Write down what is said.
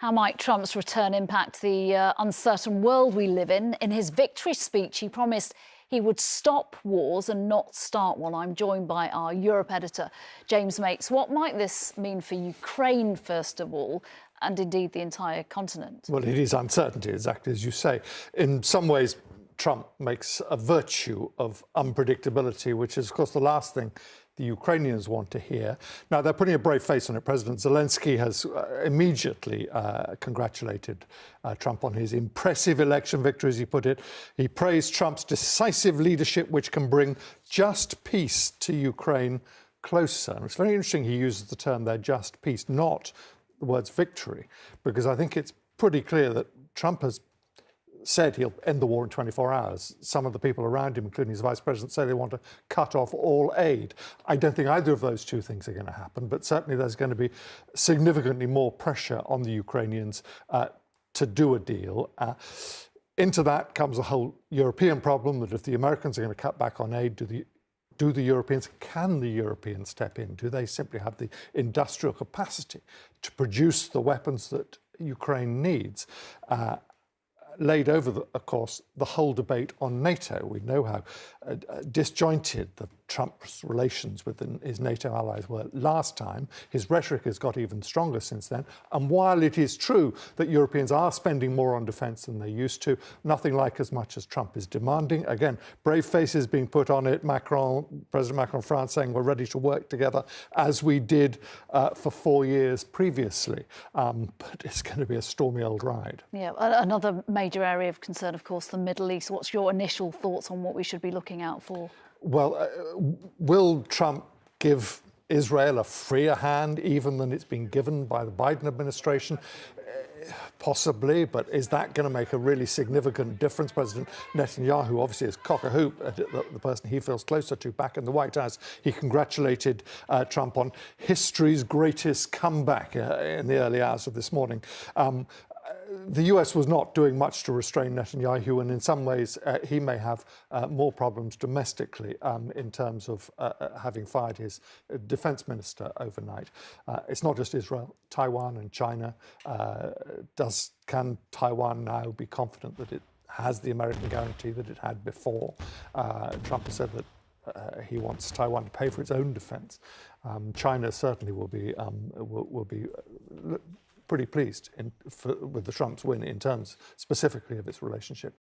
How might Trump's return impact the uncertain world we live in? In his victory speech, he promised he would stop wars and not start one. I'm joined by our Europe editor, James Mates. What might this mean for Ukraine, first of all, and indeed the entire continent? Well, it is uncertainty, exactly as you say. In some ways, Trump makes a virtue of unpredictability, which is, of course, the last thing the Ukrainians want to hear. Now, they're putting a brave face on it. President Zelensky has immediately congratulated Trump on his impressive election victory, as he put it. He praised Trump's decisive leadership, which can bring just peace to Ukraine closer. And it's very interesting he uses the term there, just peace, not the words victory, because I think it's pretty clear that Trump has said he'll end the war in 24 hours. Some of the people around him, including his vice president, say they want to cut off all aid. I don't think either of those two things are going to happen, but certainly there's going to be significantly more pressure on the Ukrainians to do a deal. Into that comes a whole European problem that if the Americans are going to cut back on aid, can the Europeans step in? Do they simply have the industrial capacity to produce the weapons that Ukraine needs? Laid over, of course, the whole debate on NATO. We know how disjointed Trump's relations with his NATO allies were last time. His rhetoric has got even stronger since then. And while it is true that Europeans are spending more on defence than they used to, nothing like as much as Trump is demanding. Again, brave faces being put on it. President Macron of France saying we're ready to work together as we did for 4 years previously. But it's going to be a stormy old ride. Yeah, another major area of concern, of course, the Middle East. What's your initial thoughts on what we should be looking out for? Well, will Trump give Israel a freer hand even than it's been given by the Biden administration? Possibly, but is that going to make a really significant difference? President Netanyahu obviously is cock-a-hoop, the person he feels closer to back in the White House. He congratulated Trump on history's greatest comeback in the early hours of this morning. The US was not doing much to restrain Netanyahu, and in some ways he may have more problems domestically in terms of having fired his defense minister overnight. It's not just Israel, Taiwan and China. Can Taiwan now be confident that it has the American guarantee that it had before? Trump has said that he wants Taiwan to pay for its own defense. China certainly will be pretty pleased with the Trump's win in terms specifically of its relationship.